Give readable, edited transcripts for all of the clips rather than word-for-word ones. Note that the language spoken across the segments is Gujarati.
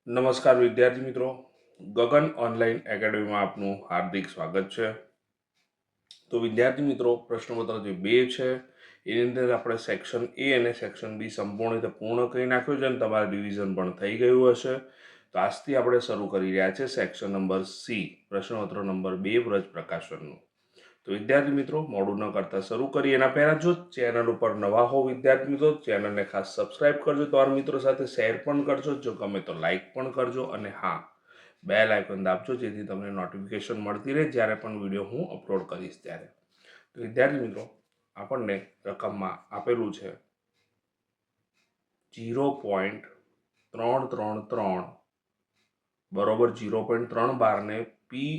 નમસ્કાર વિદ્યાર્થી મિત્રો, ગગન ઓનલાઈન એકેડમીમાં આપનું હાર્દિક સ્વાગત છે. તો વિદ્યાર્થી મિત્રો, પ્રશ્નપત્ર જે 2 છે એની અંદર આપણે સેક્શન એ અને સેક્શન બી સંપૂર્ણ રીતે પૂર્ણ કરી નાખ્યું છે અને તમારે રિવિઝન પણ થઈ ગયું હશે. તો આજથી આપણે શરૂ કરી રહ્યા છે સેક્શન નંબર સી, પ્રશ્નપત્ર નંબર 2, વ્રજ પ્રકાશનનું. તો વિદ્યાર્થી મિત્રો, મોડું ન કરતા શરૂ કરીએ. એના પહેલાં જો ચેનલ ઉપર નવા હો વિદ્યાર્થી મિત્રો, ચેનલને ખાસ સબસ્ક્રાઇબ કરજો, તમારા મિત્રો સાથે શેર પણ કરજો, જો ગમે તો લાઈક પણ કરજો, અને હા, બેલ આઇકન દાબજો જેથી તમને નોટિફિકેશન મળતી રહે જ્યારે પણ વિડીયો હું અપલોડ કરીશ ત્યારે. તો વિદ્યાર્થી મિત્રો, આપણને રકમમાં આપેલું છે 0.333 બરોબર 0.312 ને પી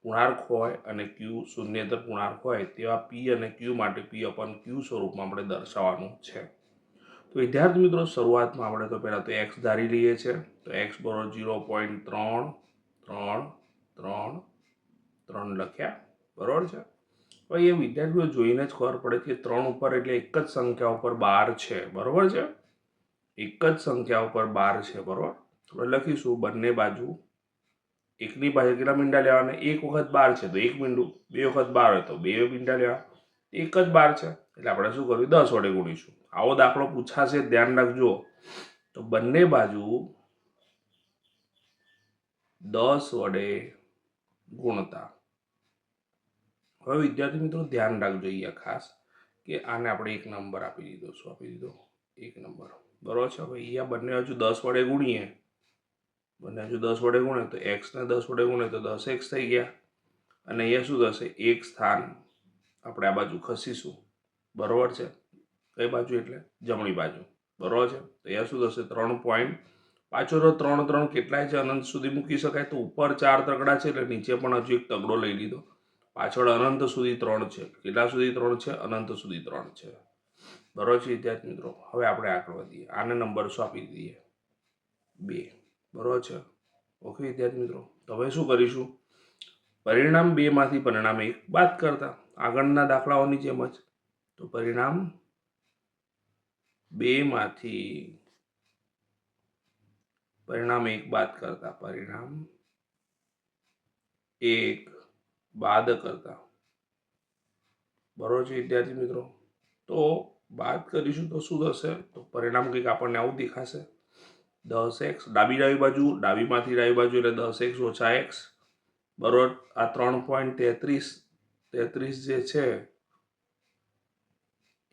પૂર્ણાંક હોય અને ક્યુ શૂન્યેતર પૂર્ણાંક હોય તેવા પી અને ક્યુ માટે પી અપોન ક્યુ સ્વરૂપમાં આપણે દર્શાવવાનું છે. તો વિદ્યાર્થી મિત્રો, શરૂઆતમાં આપણે તો પહેલાં તો એક્સ ધારી લઈએ છીએ. તો એક્સ બરોબર 0.333 લખ્યા, બરોબર છે. હવે એ વિદ્યાર્થીઓ જોઈને જ ખબર પડે કે 3 ઉપર એટલે એક જ સંખ્યા ઉપર 12 છે, બરોબર છે. એક જ સંખ્યા ઉપર 12 છે, બરોબર. આપણે લખીશું બંને બાજુ એકની બાજુ કેટલા મીંડા લેવાના? એક વખત 12 છે તો એક મીંડું, બે વખત 12 હોય તો બે મીંડા લેવા. એક જ 12 છે એટલે આપણે શું કરવું? 10 વડે ગુણીશું. આવો દાખલો પૂછાશે, ધ્યાન રાખજો. તો બંને બાજુ 10 વડે ગુણતા. હવે વિદ્યાર્થી મિત્રો ધ્યાન રાખજો અહીંયા ખાસ કે આને આપણે એક નંબર આપી દીધો. શું આપી દીધો? એક નંબર, બરોબર છે. હવે અહીંયા બંને બાજુ 10 વડે ગુણીએ, બંને બાજુ 10 વડે ગુણે તો એક્સ ને 10 વડે ગુણે તો 10x થઈ ગયા. અને અહીંયા શું થશે? એક સ્થાન આપણે આ બાજુ ખસીશું, બરોબર છે. કઈ બાજુ? એટલે જમણી બાજુ, બરોબર છે. તો અહીંયા શું થશે? 3 પોઈન્ટ પાછો તો 3 કેટલાય છે? અનંત સુધી મૂકી શકાય. તો ઉપર 4 તગડા છે એટલે નીચે પણ હજુ એક તગડો લઈ લીધો. પાછળ અનંત સુધી 3 છે. કેટલા સુધી 3 છે? અનંત સુધી 3 છે, બરોબર છે વિદ્યાર્થી મિત્રો. હવે આપણે આગળ વધીએ. આને નંબર શું આપી દઈએ? 2, બરોબર છે. ઓકે વિદ્યાર્થી મિત્રો, તો હવે શું કરીશું? પરિણામ 2 માંથી પરિણામ 1 બાદ કરતા, આગળના દાખલાઓની જેમ જ. તો પરિણામ 2 માંથી પરિણામ 1 બાદ કરતા, પરિણામ 1 બાદ કરતા, બરોબર છે વિદ્યાર્થી મિત્રો. તો બાદ કરીશું તો શું થશે? તો પરિણામ કંઈક આપણને આવું દેખાશે. 10x ડાબી બાજુમાંથી ડાબી બાજુ એટલે 10x ઓછા x, બરોબર. આ 3.33 જે છે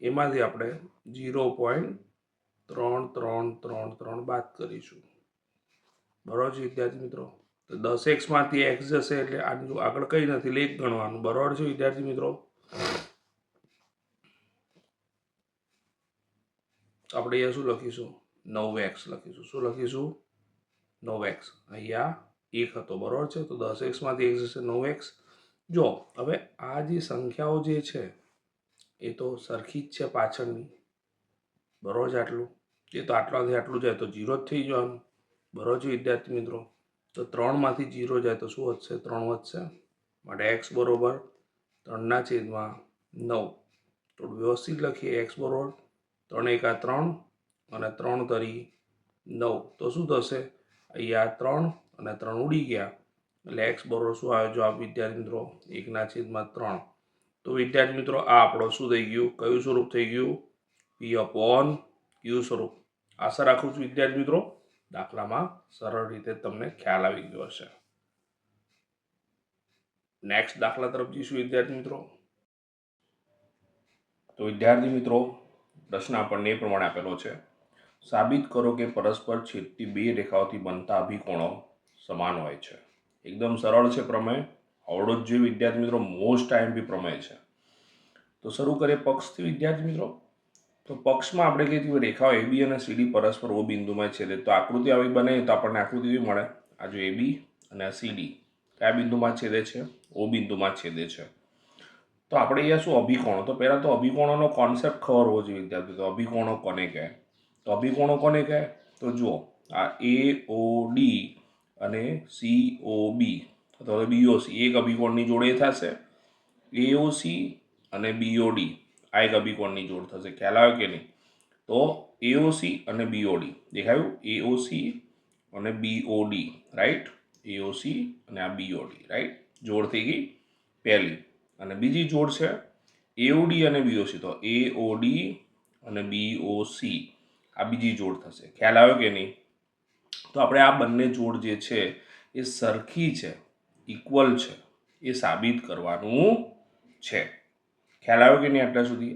એમાંથી આપણે 0.3333 બાદ કરીશું, બરોબર છે વિદ્યાર્થી મિત્રો. તો 10x માંથી x જશે એટલે આની આગળ કંઈ નથી એટલે 1 ગણવાનું, બરોબર છે વિદ્યાર્થી મિત્રો. આપણે અહીંયા શું લખીશું? 9x લખીશું. શું લખીશું? 9x. અહીંયા 1 હતો, બરોબર છે. તો 10x માંથી 1 જશે 9x. જો હવે આ જે સંખ્યાઓ જે છે એ તો સરખી જ છે પાછળની, બરોબર છે. આટલું એ તો આટલાથી આટલું જાય તો 0 જ થઈ જવાનું, બરોબર છે વિદ્યાર્થી મિત્રો. તો 3 માંથી 0 જાય તો શું વધશે? 3 વધશે. માટે x બરોબર 3/9. થોડું વ્યવસ્થિત લખીએ. x બરોબર 3 એકા 3 અને 3 તરી 9. તો શું થશે? અહીંયા 3 અને 3 ઉડી ગયા એટલે x બરોબર શું આવે જવાબ વિદ્યાર્થી મિત્રો? 1/3. તો વિદ્યાર્થી મિત્રો, આ આપણો શું થઈ ગયું? કયું સ્વરૂપ થઈ ગયું? પી અપોન ક્યુ સ્વરૂપ. આશા રાખું છું વિદ્યાર્થી મિત્રો દાખલામાં સરળ રીતે તમને ખ્યાલ આવી ગયો હશે. નેક્સ્ટ દાખલા તરફ જઈશું વિદ્યાર્થી મિત્રો. તો વિદ્યાર્થી મિત્રો, પ્રશ્ન આપણને એ પ્રમાણે આપેલો છે. સાબિત કરો કે પરસ્પર છેદતી 2 રેખાઓથી બનતા અભિકોણો સમાન હોય છે. એકદમ સરળ છે પ્રમેય. આવડો જ જોઈએ વિદ્યાર્થી મિત્રો, મોસ્ટ આઈએમપી પ્રમેય છે. તો શરૂ કરીએ પક્ષથી વિદ્યાર્થી મિત્રો. તો પક્ષમાં આપણે કીધું રેખાઓ એબી અને સીડી પરસ્પર ઓ બિંદુમાં છેદે. તો આકૃતિ આવી બને તો આપણને આકૃતિ એવી મળે. આ જો એબી અને આ સીડી કયા બિંદુમાં છેદે છે? ઓ બિંદુમાં છેદે છે. તો આપણે અહીંયા શું અભિકોણો? તો પહેલાં તો અભિકોણોનો કોન્સેપ્ટ ખબર હોવો જોઈએ વિદ્યાર્થી. તો અભિકોણો કોને કહે? તો અભિકોણો કોને કહે? તો જુઓ, આ એ ઓ ડી અને સી ઓ બી અથવા બીઓસી એક અભિકોણની જોડે થશે. એઓસી અને બીઓડી આ એક અભિકોણની જોડ થશે. ખ્યાલ આવ્યો કે નહીં? તો એઓસી અને બીઓડી દેખાયું? એઓસી અને BOD, રાઈટ, AOC અને આ BOD, રાઈટ, જોડ થઈ ગઈ પહેલી. અને બીજી જોડ છે AOD અને BOC, તો AOD અને BOC આ બીજી જોડ થશે. ખ્યાલ આવ્યો કે નહીં? તો આપણે આ બંને જોડ જે છે એ સરખી છે, ઇક્વલ છે, એ સાબિત કરવાનું છે. ખ્યાલ આવ્યો કે નહીં?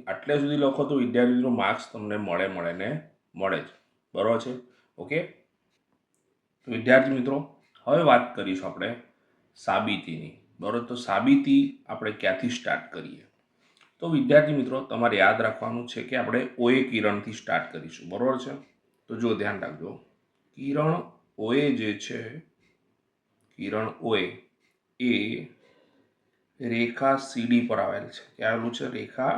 આટલા સુધી લખો તો વિદ્યાર્થીનો માર્ક્સ તમને મળે જ. બરાબર છે? ઓકે. તો વિદ્યાર્થી મિત્રો, હવે વાત કરીશું આપણે સાબિતીની. બરાબર? તો સાબિતી આપણે ક્યાંથી સ્ટાર્ટ કરીએ? તો વિદ્યાર્થી મિત્રો, તમારે યાદ રાખવાનું છે કે આપણે OA કિરણથી સ્ટાર્ટ કરીશું. બરાબર છે? તો જો ધ્યાન રાખજો, કિરણ OA જે છે, કિરણ OA એ રેખા CD પર આવેલ છે. ક્યાં આવેલું છે? રેખા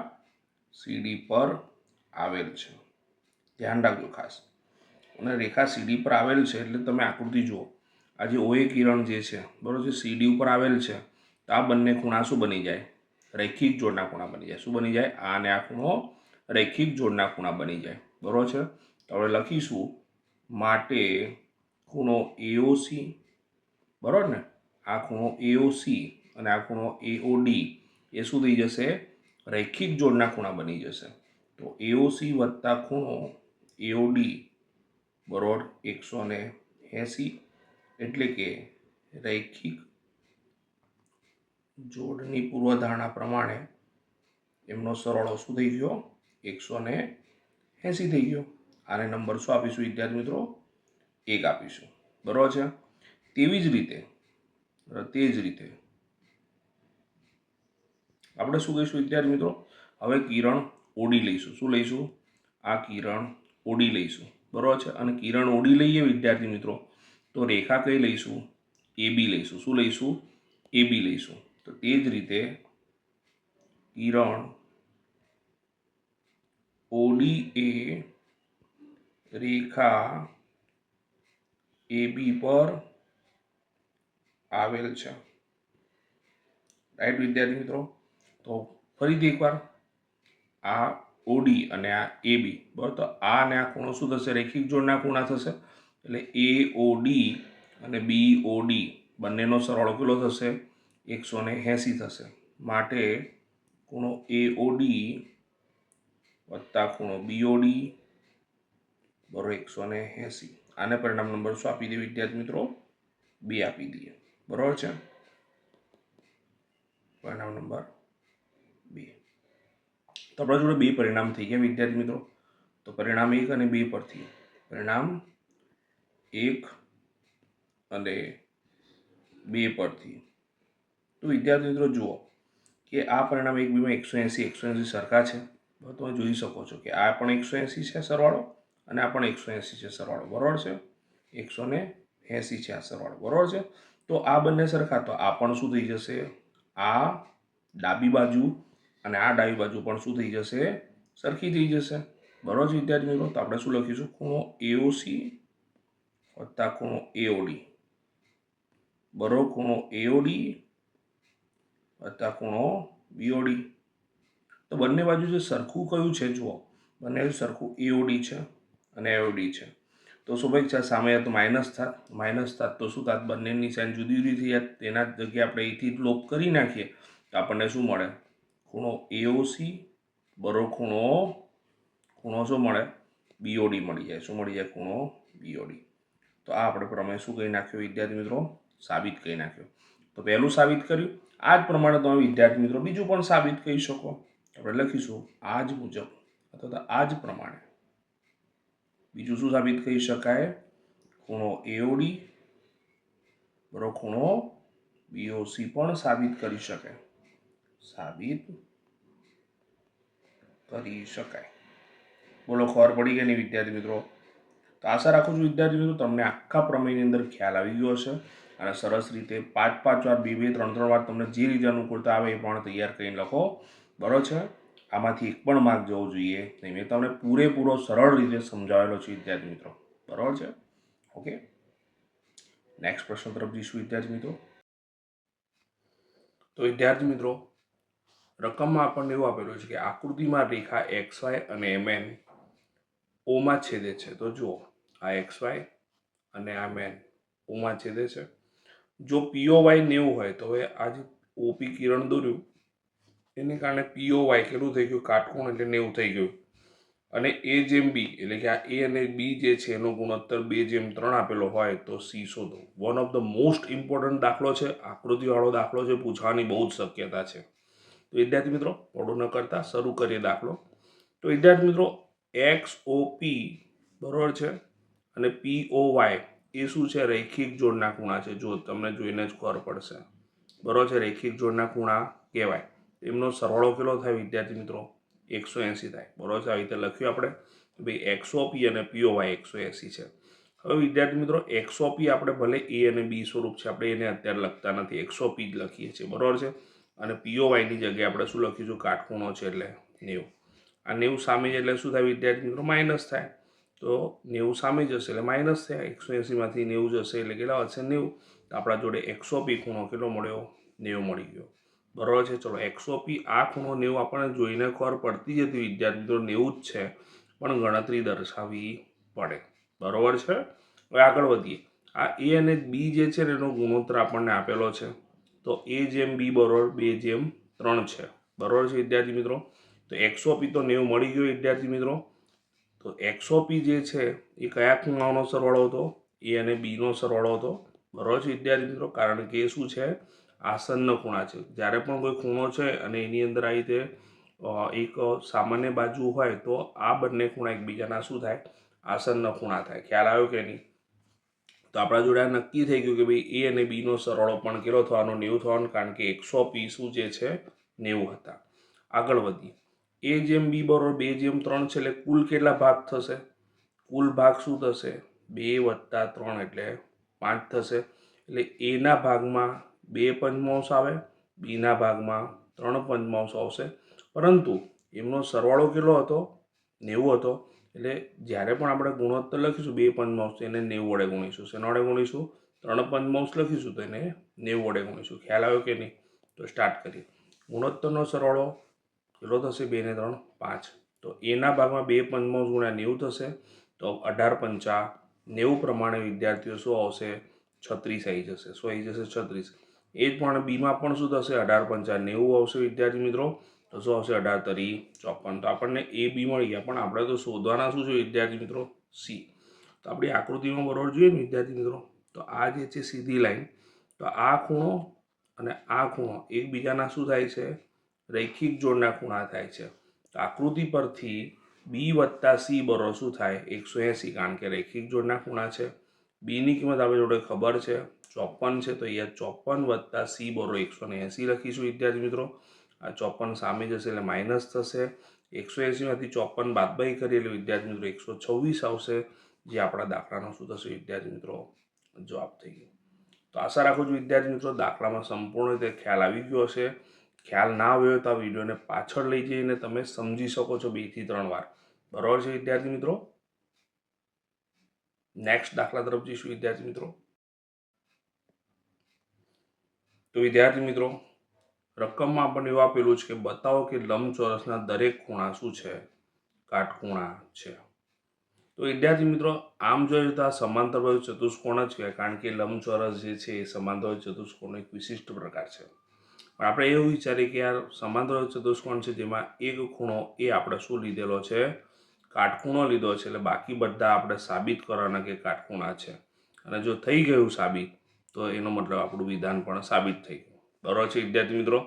CD પર આવેલ છે. ધ્યાન રાખજો ખાસ. અને રેખા CD પર આવેલ છે એટલે તમે આકૃતિ જુઓ. આ જે OA કિરણ જે છે, બરાબર છે, CD ઉપર આવેલ છે, તો આ બંને ખૂણા શું બની જાય? રૈખિક જોડના ખૂણા બની જાય. શું બની જાય? આ અને આ ખૂણો રૈખિક જોડના ખૂણા બની જાય. બરાબર છે? તો આપણે લખીશું માટે ખૂણો AOC, બરાબર ને, આ ખૂણો AOC અને આ ખૂણો AOD એ શું થઈ જશે? રૈખિક જોડના ખૂણા બની જશે. તો AOC વત્તા ખૂણો AOD બરાબર 180, એટલે કે રૈખિક જોડની પૂર્વધારણા પ્રમાણે એમનો સરવાળો શું થઈ ગયો? 180 થઈ ગયો. આને નંબર શું આપીશું વિદ્યાર્થી મિત્રો? 1 આપીશું. બરાબર છે? તેવી જ રીતે આપણે શું કહીશું વિદ્યાર્થી મિત્રો? હવે કિરણ OD લઈશું. શું લઈશું? આ કિરણ OD લઈશું. બરાબર છે? અને કિરણ OD લઈએ વિદ્યાર્થી મિત્રો, તો રેખા કઈ લઈશું? AB લઈશું. શું લઈશું? AB લઈશું. તો તે જ રીતે કિરણ OD એ રેખા AB પર આવેલ છે. રાઈટ વિદ્યાર્થી મિત્રો? તો ફરીથી એકવાર, આ OD અને આ AB, બરાબર, તો આ અને આ ખૂણો શું થશે? રૈખિક જોડના ખૂણા થશે. એટલે AOD અને BOD બંનેનો સરવાળો કેટલો થશે? 180 થશે. માટે ખૂણો AOD વત્તા ખૂણો BOD બરાબર 180. આને પરિણામ નંબર શું આપી દઈએ વિદ્યાર્થી મિત્રો? 2 આપી દઈએ. બરાબર છે? પરિણામ નંબર 2. તો આપણા જોડે 2 પરિણામ થઈ ગયા વિદ્યાર્થી મિત્રો. તો પરિણામ 1 અને 2 પરથી, પરિણામ 1 અને 2 પરથી, તો વિદ્યાર્થી મિત્રો જુઓ કે આ પરિણામ 1, 2 માં 180 સરખા છે. તમે જોઈ શકો છો કે આ પણ 180 છે સરવાળો અને આ પણ 180 છે સરવાળો. બરાબર છે? 180 છે આ સરવાળો. બરાબર છે? તો આ બંને સરખા, તો આ પણ શું થઈ જશે? આ ડાબી બાજુ અને આ ડાબી બાજુ પણ શું થઈ જશે? સરખી થઈ જશે. બરાબર છે વિદ્યાર્થી મિત્રો? તો આપણે શું લખીશું? ખૂણો AOC વત્તા ખૂણો AOD બરાબર ખૂણો AOD વત્તા ખૂણો BOD. તો બંને બાજુ જે સરખું કયું છે જુઓ, બંને સરખું AOD છે અને AOD છે. તો સ્વાભાવિક છે સામે તો માઇનસ થાત તો શું થાત? બંનેની સાઈન જુદી જુદી થઈ જાય. તેના જગ્યાએ આપણે અહીંથી લોપ કરી નાખીએ તો આપણને શું મળે? ખૂણો AOC બરાબર ખૂણો શું મળે? BOD મળી જાય. શું મળી જાય? ખૂણો BOD. તો આ આપણે પ્રમેય શું કહી નાખ્યો વિદ્યાર્થી મિત્રો? સાબિત કહી નાખ્યો. તો પહેલું સાબિત કર્યું. આ જ પ્રમાણે તમે વિદ્યાર્થી મિત્રો બીજું પણ સાબિત કહી શકો. આપણે લખીશું આ જ મુજબ અથવા આ જ પ્રમાણે બીજું શું સાબિત કહી શકાય? ખૂણો AOD બરાબર ખૂણો BOC પણ સાબિત કરી શકાય. બોલો, ખબર પડી કે નહીં વિદ્યાર્થી મિત્રો? તો આશા રાખું છું વિદ્યાર્થી મિત્રો તમને આખા પ્રમેયની અંદર ખ્યાલ આવી ગયો હશે અને સરસ રીતે 5-5 વાર, 2-2, 3-3 વાર તમને જે રીતે અનુકૂળતા આવે એ પણ તૈયાર કરીને લખો. બરાબર છે? આમાંથી એક પણ માર્ક જવો જોઈએ નહીં. મેં તમને પૂરેપૂરો સરળ રીતે સમજાવેલો છે વિદ્યાર્થી મિત્રો. બરાબર છે? ઓકે. નેક્સ્ટ પ્રશ્ન તરફ જઈશું વિદ્યાર્થી મિત્રો. તો વિદ્યાર્થી મિત્રો, રકમમાં આપણને એવું આપેલું છે કે આકૃતિમાં રેખા XY અને MN ઓમાં છેદે છે. તો જુઓ, આ XY અને આ મેન ઓમાં છેદે છે. જો POY 90 હોય તો હવે આ જે OP કિરણ દોર્યું એને કારણે POY કેટલું થઈ ગયું, કાટકોણ એટલે 90 થઈ ગયું. અને A/B એટલે કે આ A અને B જે છે એનો ગુણોત્તર 2:3 આપેલો હોય તો C શોધો. One of the most important દાખલો છે, આકૃતિવાળો દાખલો છે, પૂછવાની બહુ જ શક્યતા છે. તો વિદ્યાર્થી મિત્રો મોડું ન કરતા શરૂ કરીએ દાખલો. તો વિદ્યાર્થી મિત્રો XOP બરોબર છે અને POY એ શું છે, રૈખિક જોડના ખૂણા છે. જો તમને જોઈને જ ખબર પડશે બરોબર છે, રૈખિક જોડના ખૂણા કહેવાય. એમનો સરવાળો કેટલો થાય વિદ્યાર્થી મિત્રો, 180 થાય. બરોબર છે, આવી રીતે લખ્યું આપણે ભાઈ XOP અને POY 180 છે. હવે વિદ્યાર્થી મિત્રો XOP આપણે ભલે A અને B સ્વરૂપ છે, આપણે એને અત્યારે લખતા નથી, XOP જ લખીએ છીએ બરોબર છે. અને POY ની જગ્યાએ આપણે શું લખીશું, કાટખૂણો છે એટલે 90. આ 90 સામે એટલે શું થાય વિદ્યાર્થી મિત્રો, માઇનસ થાય. તો 90 સામે જશે એટલે માઇનસ થાય. 180 માંથી 90 જશે એટલે કેટલા વધશે, 90. તો આપણા જોડે XOP ખૂણો કેટલો મળ્યો, 90 મળી ગયો બરોબર છે. ચલો XOP આ ખૂણો 90 આપણને જોઈને ખબર પડતી જ હતી વિદ્યાર્થી મિત્રો 90 જ છે, પણ ગણતરી દર્શાવવી પડે બરોબર છે. હવે આગળ વધીએ. આ A અને B જે છે ને એનો ગુણોત્તર આપણને આપેલો છે. તો A/B બરોબર 2:3 છે બરોબર છે વિદ્યાર્થી મિત્રો. તો XOP તો 90 મળી ગયો વિદ્યાર્થી મિત્રો. તો XOP જે છે એ કયા ખૂણાઓનો સરવાળો હતો, A અને B નો સરવાળો હતો બરોબર છે વિદ્યાર્થી મિત્રો. કારણ કે એ શું છે, આસન્ન ખૂણા છે. જ્યારે પણ કોઈ ખૂણો છે અને એની અંદર આવી રીતે એક સામાન્ય બાજુ હોય તો આ બંને ખૂણા એકબીજાના શું થાય, આસન્ન ખૂણા થાય. ખ્યાલ આવ્યો કે નહીં? તો આપણા જોડે આ નક્કી થઈ ગયું કે ભાઈ A અને B નો સરવાળો પણ કેટલો થવાનો, 90 થવાનો, કારણ કે XOP શું જે છે 90 હતા. આગળ વધીએ. A/B બરોબર 2:3 છે એટલે કુલ કેટલા ભાગ થશે, કુલ ભાગ શું થશે, 2 + 3 એટલે 5 થશે. એટલે A ના ભાગમાં 2 પંચમાંશ આવે, B ના ભાગમાં 3 પંચમાંશ આવશે. પરંતુ એમનો સરવાળો કેટલો હતો, 90 હતો. એટલે જ્યારે પણ આપણે ગુણોત્તર લખીશું 2 પંચમાંશ એને 90 વડે ગુણીશું. શેના વડે ગુણીશું, 3 પંચમાંશ લખીશું તો એને 90 વડે ગુણીશું. ખ્યાલ આવ્યો કે નહીં? તો સ્ટાર્ટ કરીએ. ગુણોત્તરનો સરવાળો કેટલો થશે, 2 ને 3 5. તો A ના ભાગમાં 2 પંચમાંશ ગુણ્યા 90 થશે. તો 18 પંચા 90 પ્રમાણે વિદ્યાર્થીઓ શું આવશે, 36 આવી જશે. શું આવી જશે, 36. એ જ પણ બીમાં પણ શું થશે, 18 પંચા 90 આવશે વિદ્યાર્થી મિત્રો. તો શું આવશે, 18 તરી 54. તો આપણને A B મળી ગયા, પણ આપણે તો શોધવાના શું છે વિદ્યાર્થી મિત્રો, C. તો આપણી આકૃતિમાં બરોબર જોઈએ ને વિદ્યાર્થી મિત્રો, તો આ જે છે સીધી લાઈન, તો આ ખૂણો અને આ ખૂણો એકબીજાના શું થાય છે, રૈખિક જોડના ખૂણા થાય છે. તો આકૃતિ પરથી B + C બરોબર શું થાય, 180, કારણ કે રૈખિક જોડના ખૂણા છે. B ની કિંમત આપણે જોડે ખબર છે 54 છે. તો અહીંયા 54 + C બરોબર 180 લખીશું વિદ્યાર્થી મિત્રો. આ 54 સામે જશે એટલે માઇનસ થશે. 180 માંથી 54 બાદબાકી કરીએ એટલે વિદ્યાર્થી મિત્રો 126 આવશે, જે આપણા દાખલાનો શું થશે વિદ્યાર્થી મિત્રો, જવાબ થઈ ગયો. તો આશા રાખું છું વિદ્યાર્થી મિત્રો દાખલામાં સંપૂર્ણ રીતે ખ્યાલ આવી ગયો હશે. ખ્યાલ ના આવ્યો હોય તો આ વિડીયોને પાછળ લઈ જઈને તમે સમજી શકો છો 2 થી 3 વાર બરોબર છે વિદ્યાર્થી મિત્રો. નેક્સ્ટ દાખલા તરફ જઈશું વિદ્યાર્થી મિત્રો. તો વિદ્યાર્થી મિત્રો રકમમાં આપણને એવું આપેલું છે કે બતાવો કે લંબચોરસના દરેક ખૂણા શું છે, કાટખૂણા છે. તો વિદ્યાર્થી મિત્રો આમ જોઈએ તો આ સમાંતર બાજુ ચતુષ્કોણ જ કહેવાય, કારણ કે લંબચોરસ જે છે એ સમાંતર બાજુ ચતુષ્કોણનો એક વિશિષ્ટ પ્રકાર છે. પણ આપણે એવું વિચારીએ કે આ સમાંતર બાજુ ચતુષ્કોણ છે જેમાં એક ખૂણો એ આપણે શું લીધેલો છે, કાટખૂણો લીધો છે. એટલે બાકી બધા આપણે સાબિત કરવાના કે કાટખૂણા છે. અને જો થઈ ગયું સાબિત તો એનો મતલબ આપણું વિધાન પણ સાબિત થઈ ગયું બરોબર છે વિદ્યાર્થી મિત્રો.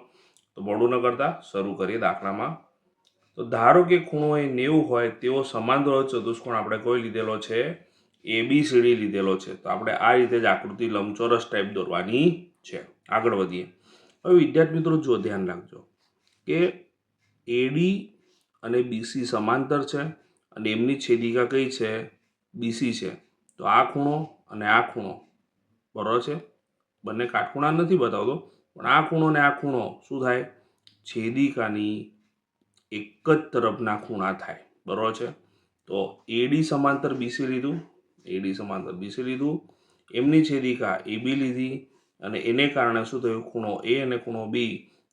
તો મોડું ન કરતા શરૂ કરીએ દાખલામાં. તો ધારો કે ખૂણો એ 90 હોય તેવો સમાંતર ચતુષ્કોણ આપણે કોઈ લીધેલો છે, ABCD લીધેલો છે. તો આપણે આ રીતે જ આકૃતિ લંબચોરસ ટાઈપ દોરવાની છે. આગળ વધીએ. હવે વિદ્યાર્થી મિત્રો જો ધ્યાન રાખજો કે AD અને BC સમાંતર છે અને એમની છેદિકા કઈ છે, BC છે. તો આ ખૂણો અને આ ખૂણો બરોબર છે, બંને કાટખૂણા નથી બતાવતો, પણ આ ખૂણો અને આ ખૂણો શું થાય, છેદિકાની એક જ તરફના ખૂણા થાય બરોબર છે. તો AD સમાંતર BC લીધું, AD સમાંતર BC લીધું, એમની છેદિકા AB લીધી અને એને કારણે શું થયું, ખૂણો A અને ખૂણો B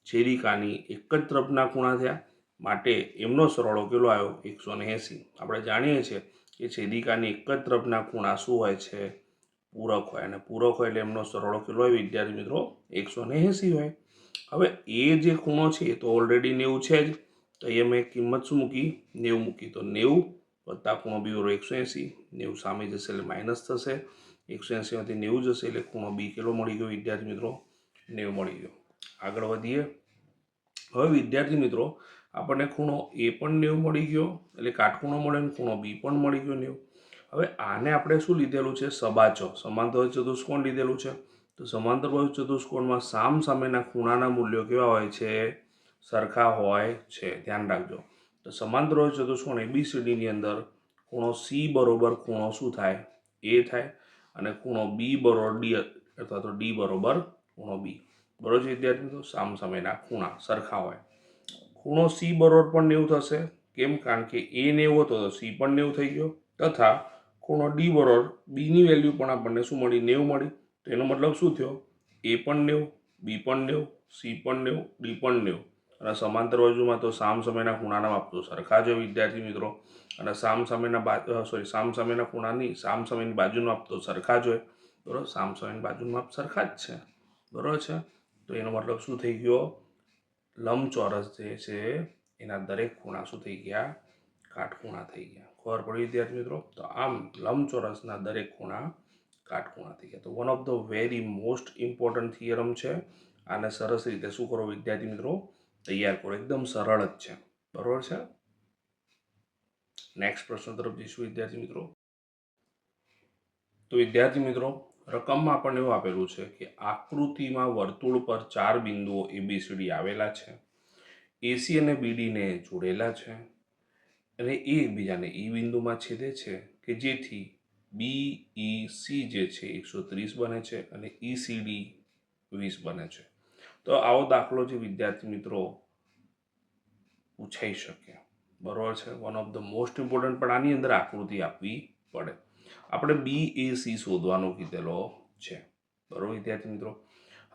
છેદિકાની એક જ તરફના ખૂણા થયા. માટે એમનો સરવાળો કેટલો આવ્યો, 180. આપણે જાણીએ છીએ કે છેદિકાની એક જ તરફના ખૂણા શું હોય છે, પૂરક હોય, અને પૂરક હોય એટલે એમનો સરવાળો કેટલો હોય વિદ્યાર્થી મિત્રો? 180 હોય. હવે એ જે ખૂણો છે એ તો ઓલરેડી 90 છે જ, તો અહીંયા મેં કિંમત શું મૂકી? 90 મૂકી. તો 90 વત્તા ખૂણો બી બરાબર 180. 90 સામે જશે એટલે માઇનસ થશે. 180માંથી 90 જશે એટલે ખૂણો બી કેટલો મળી ગયો વિદ્યાર્થી મિત્રો? 90 મળી ગયો. આગળ વધીએ. હવે વિદ્યાર્થી મિત્રો આપણને ખૂણો એ પણ 90 મળી ગયો, એટલે કાટખૂણો મળે, ને ખૂણો બી પણ મળી ગયો 90. હવે આને આપણે શું લીધેલું છે? સબાચો, સમાંતર ચતુષ્કોણ લીધેલું છે. તો સમાંતર બાજુ ચતુષ્કોણમાં સામ સામેના ખૂણાના મૂલ્યો કેવા હોય છે? સરખા હોય છે. ધ્યાન રાખજો. તો સમાંતર બાજુ ચતુષ્કોણ ABCDની અંદર ખૂણો C બરોબર ખૂણો શું થાય? A થાય, અને ખૂણો B બરોબર D અથવા તો D બરોબર ખૂણો B. બરોબર છે વિદ્યાર્થી મિત્રો? સામ સામેના ખૂણા સરખા હોય. ખૂણો C બરોબર પણ 90 થશે. કેમ? કારણ કે A 90 હતો તો C પણ 90 થઈ ગયો, તથા ખૂણો D બરોબર Bની વેલ્યુ પણ આપણને શું મળી? 90 મળી. તો એનો મતલબ શું થયો? A પણ 90, B પણ 90, C પણ 90, D પણ 90. અને સમાંતર બાજુમાં તો સામ સામેના ખૂણાના માપ તો સરખા જ હોય વિદ્યાર્થી મિત્રો. અને સામ સામેના ખૂણાની સામ સામેની બાજુનો માપ તો સરખા જ હોય. બરાબર? સામ સામેની બાજુનું માપ સરખા જ છે. બરાબર છે? તો એનો મતલબ શું થઈ ગયો? લંબચોરસ જે છે એના દરેક ખૂણા શું થઈ ગયા? કાટખૂણા થઈ ગયા. ખબર પડી વિદ્યાર્થી મિત્રો? તો આમ લંબચોરસના દરેક ખૂણા કાટખૂણા થઈ ગયા. તો one of the very most important theorem છે. આને સરસ રીતે શું કરો વિદ્યાર્થી મિત્રો? તૈયાર કરો. એકદમ સરળ જ છે. બરોબર છે? નેક્સ્ટ પ્રશ્ન તરફ જઈશું વિદ્યાર્થી મિત્રો. તો વિદ્યાર્થી મિત્રો રકમમાં આપણને એવું આપેલું છે કે આકૃતિમાં વર્તુળ પર 4 બિંદુઓ ABCD આવેલા છે. AC અને BD ને જોડેલા છે, અને એ એકબીજાને E બિંદુમાં છેદે છે, કે જેથી BEC જે છે 130 બને છે અને ECD 20 બને છે. તો આવો દાખલો જે વિદ્યાર્થી મિત્રો પૂછાઈ શકે. બરોબર છે? One of the most important. પણ આની અંદર આકૃતિ આપવી પડે. આપણે BAC શોધવાનો કીધેલો છે. બરોબર વિદ્યાર્થી મિત્રો?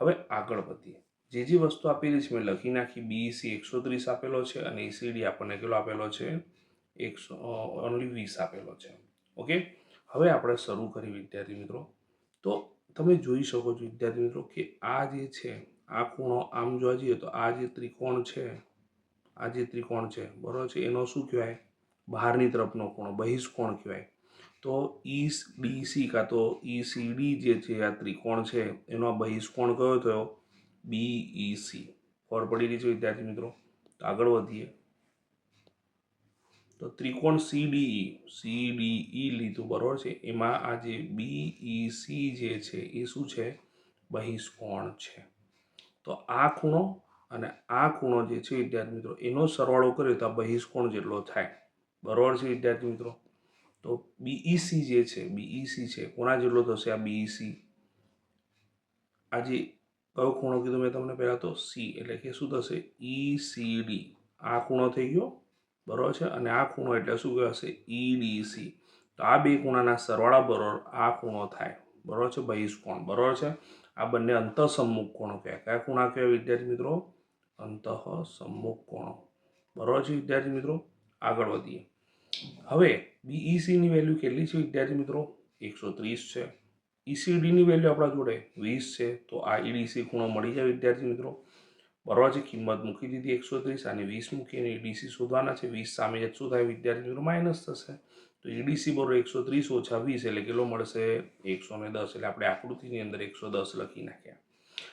હવે આગળ વધીએ. જે વસ્તુ આપેલી છે મેં લખી નાખી. BEC 130 આપેલો છે અને ECD આપણને કેટલો આપેલો છે? ઓનલી 20 આપેલો છે. ઓકે, હવે આપણે શરૂ કરી વિદ્યાર્થી મિત્રો. તો તમે જોઈ શકો છો વિદ્યાર્થી મિત્રો કે આ જે છે આ ખૂણો આમ જોવા જઈએ તો આ જે ત્રિકોણ છે, આ જે ત્રિકોણ છે બરોબર છે, એનો શું કહેવાય? બહારની તરફનો ખૂણો બહિષ્કોણ કહેવાય. તો EDC કાં તો ECD જે છે આ ત્રિકોણ છે એનો બહિષ્કોણ કયો થયો? BEC. ખબર પડી રહી છે વિદ્યાર્થી મિત્રો? તો આગળ વધીએ. તો ત્રિકોણ CDE લીધું. બરોબર છે? એમાં આ જે BEC જે છે એ શું છે? બહિષ્કોણ છે. તો આ ખૂણો અને આ ખૂણો જે છે વિદ્યાર્થી મિત્રો એનો સરવાળો કરીએ તો આ બહિષ્કોણ જેટલો થાય. બરોબર છે વિદ્યાર્થી મિત્રો? તો BEC જે છે, BEC છે કોના જેટલો થશે? આ BEC, આ જે કયો ખૂણો કીધો મેં તમને પહેલા? તો C, એટલે કે શું થશે? ECD. આ ખૂણો થઈ ગયો. બરોબર છે? અને આ ખૂણો એટલે શું કહેવાશે? EDC. તો આ બે ખૂણાના સરવાળા બરોબર આ ખૂણો થાય. બરોબર છે? બહિષ્કોણ. બરોબર છે? આ બંને અંતઃસમ્મુખ કોણો કહેવાય. કયા ખૂણા કહેવાય વિદ્યાર્થી મિત્રો? અંતઃસમ્મુખ કોણો. બરોબર છે વિદ્યાર્થી મિત્રો? આગળ વધીએ. હવે BEC ની વેલ્યુ કેટલી છે વિદ્યાર્થી મિત્રો? 130 છે. ECD ની વેલ્યુ આપણા જોડે 20 છે. તો આ EDC ખૂણો મળી જાય વિદ્યાર્થી મિત્રો. બરોબર છે? કિંમત મૂકી દીધી 130, અને 20 મૂકી અને EDC શોધવાના છે. 20 સામે શું થાય વિદ્યાર્થી મિત્રો? માઇનસ થશે. તો EDC બરોબર 130 ઓછા 20 એટલે કેટલો મળશે? 110. એટલે આપણે આકૃતિની અંદર 110 લખી નાખ્યા.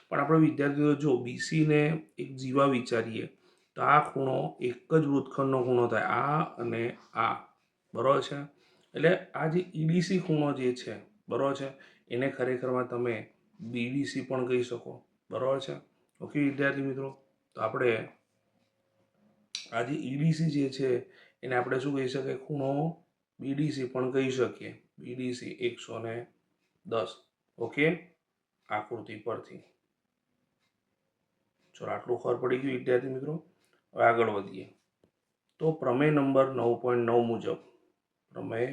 પણ આપણે વિદ્યાર્થીઓ જો BC ને એક જીવા વિચારીએ તો આ ખૂણો એક જ વૃત્તખંડનો ખૂણો થાય, આ અને આ. બરોબર છે? એટલે આ જે EDC ખૂણો જે છે બરોબર છે એને ખરેખરમાં તમે BDC પણ કહી શકો. બરોબર છે? ઓકે વિદ્યાર્થી મિત્રો? તો આપણે આ જે EDC જે છે એને આપણે શું કહી શકીએ? ખૂણો BDC પણ કહી શકીએ. BDC 110. ઓકે, આકૃતિ પરથી. ચલો આટલું ખબર પડી ગયું વિદ્યાર્થી મિત્રો. હવે આગળ વધીએ. તો પ્રમેય નંબર 9.9 મુજબ, પ્રમેય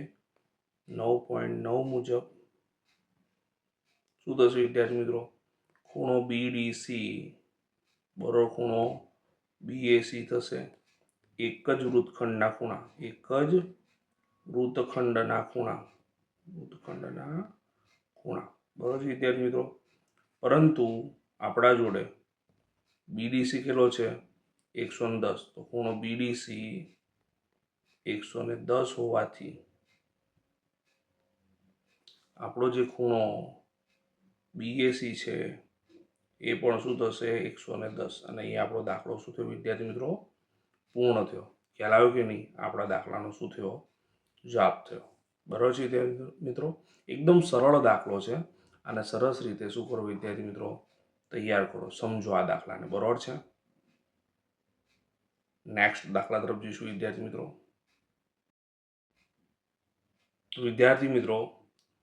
9.9 મુજબ શું થશે વિદ્યાર્થી મિત્રો? ખૂણો BDC બરોબર ખૂણો BAC થશે. એક જ વૃત્તખંડના ખૂણા, એક જ વૃત્તખંડના ખૂણા ખૂણા, બરાબર છે વિદ્યાર્થી મિત્રો. પરંતુ આપણા જોડે બીડીસી કેટલો છે 110, તો ખૂણો બીડીસી 110 હોવાથી આપણો જે ખૂણો બીએસી છે એ પણ શું થશે 110, અને અહીંયા આપણો દાખલો શું થયો વિદ્યાર્થી મિત્રો પૂર્ણ થયો. ખ્યાલ આવ્યો કે નહીં? આપણા દાખલાનો શું થયો જવાબ થયો. બરાબર છે વિદ્યાર્થી મિત્રો. એકદમ સરળ દાખલો છે અને સરસ રીતે શું કરો વિદ્યાર્થી મિત્રો તૈયાર કરો, સમજો આ દાખલાને. બરાબર છે. નેક્સ્ટ દાખલા તરફ જઈશું વિદ્યાર્થી મિત્રો. તો વિદ્યાર્થી મિત્રો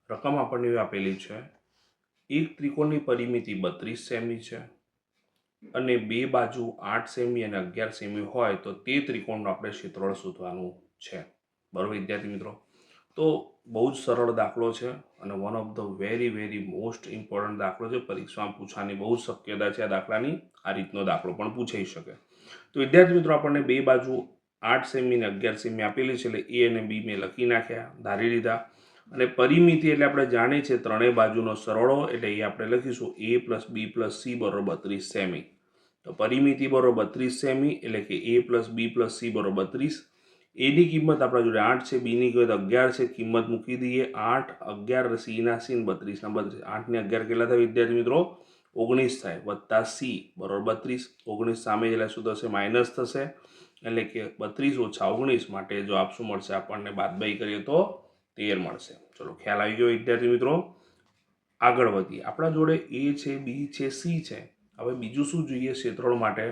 રકમ આપણને આપેલી છે, એક ત્રિકોણની પરિમિતિ 32 સેમી છે અને બે બાજુ 8 સેમી અને 11 સેમી હોય તો તે ત્રિકોણનું આપણે ક્ષેત્રફળ શોધવાનું છે. બરાબર વિદ્યાર્થી મિત્રો. તો બહુ જ સરળ દાખલો છે અને one of the very most important દાખલો છે. પરીક્ષામાં પૂછવાની બહુ શક્યતા છે આ દાખલાની. આ રીતનો દાખલો પણ પૂછાઈ શકે. તો વિદ્યાર્થી મિત્રો આપણને બે બાજુ 8 સેમી અને 11 સેમી આપેલી છે, એટલે એ અને બી મેં લખી નાખ્યા, ધારી લીધા. અને પરિમિતિ એટલે આપણે જાણીએ છીએ ત્રણેય બાજુનો સરવાળો, એટલે એ આપણે લખીશું a plus B plus C બરોબર 32 સેમી. તો પરિમિતિ બરોબર 32 સેમી, એટલે કે a plus B plus C બરોબર 32. એની કિંમત આપણા જોડે 8 છે, બીની કિંમત 11 છે, કિંમત મૂકી દઈએ. 8, 11, સીના સી, 32 ના 32. 8 ને 11 કેટલા થાય વિદ્યાર્થી મિત્રો 19 થાય, વત્તા સી બરોબર 32. 19 સામે એટલે શું થશે માઇનસ થશે, એટલે કે 32 ઓછા 19 માટે જવાબ શું મળશે આપણને બાદબાકી કરીએ તો 13 મળશે. ચલો ખ્યાલ આવી ગયો વિદ્યાર્થી મિત્રો. આગળ વધીએ. આપણા જોડે એ છે, બી છે, સી છે. હવે બીજું શું જોઈએ ક્ષેત્રફળ માટે?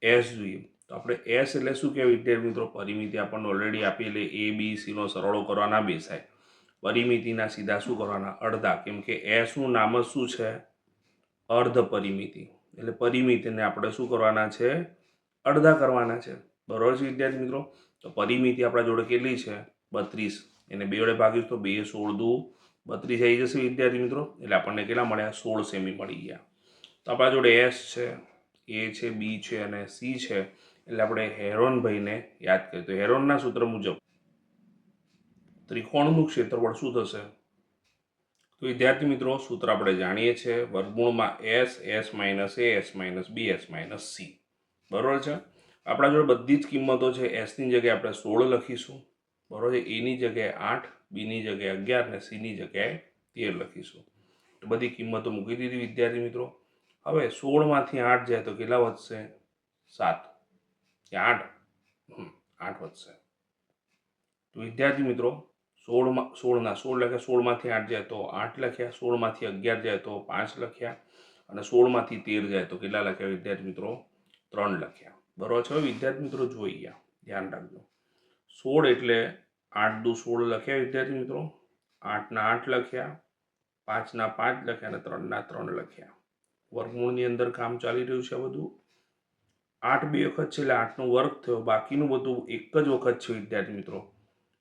એસ જોઈએ. તો આપણે એસ એટલે શું કહેવાય વિદ્યાર્થી મિત્રો? પરિમિતિ આપણને ઓલરેડી આપી, એટલે એ બી સી નો સરવાળો કરવાના બેસાય. પરિમિતિના સીધા શું કરવાના અડધા, કેમ કે એસ નું નામ જ શું છે અર્ધ પરિમિતિ, એટલે પરિમિતિને આપણે શું કરવાના છે અડધા કરવાના છે. બરોબર છે વિદ્યાર્થી મિત્રો. તો પરિમિતિ આપણા જોડે કેટલી છે 32, એને બે વડે ભાગીશ તો 2 16 દુ 32 આવી જશે વિદ્યાર્થી મિત્રો. એટલે આપણને કેટલા મળ્યા 16 સેમી મળી ગયા. તો આપણા જોડે એસ છે, એ છે, બી છે અને સી છે. એટલે આપણે હેરોનભાઈને યાદ કરીએ તો હેરોનના સૂત્ર મુજબ ત્રિકોણનું ક્ષેત્રફળ શું થશે? તો વિદ્યાર્થી મિત્રો સૂત્ર આપણે જાણીએ છીએ, વર્ગમૂળમાં એસ માઇનસ એ, એસ માઇનસ બી, એસ માઇનસ સી. બરોબર છે. આપણા જોડે બધી જ કિંમતો છે. એસની જગ્યાએ આપણે 16 લખીશું, બરોબર છે. એની જગ્યાએ 8, બીની જગ્યાએ 11 અને સીની જગ્યાએ 13 લખીશું. તો બધી કિંમતો મૂકી દીધી વિદ્યાર્થી મિત્રો. હવે 16 માંથી 8 જાય તો કેટલા વધશે 7 કે 8? 8 વધશે. તો વિદ્યાર્થી મિત્રો 16 ના 16 લખ્યા, 16 માંથી 8 જાય તો 8 લખ્યા, 16 માંથી 11 જાય તો 5 લખ્યા, અને 16 માંથી 13 જાય તો કેટલા લખ્યા વિદ્યાર્થી મિત્રો 3 લખ્યા. બરોબર છે. વિદ્યાર્થી મિત્રો જોઈ ગયા, ધ્યાન રાખજો. 16 એટલે 8 દુ 16 લખ્યા વિદ્યાર્થી મિત્રો, 8 ના 8 લખ્યા, 5 ના 5 લખ્યા અને 3 ના 3 લખ્યા. વર્ગમૂળની અંદર કામ ચાલી રહ્યું છે. બધું 8 બે વખત છે એટલે 8 નો વર્ગ થયો. બાકીનું બધું એક જ વખત છે વિદ્યાર્થી મિત્રો.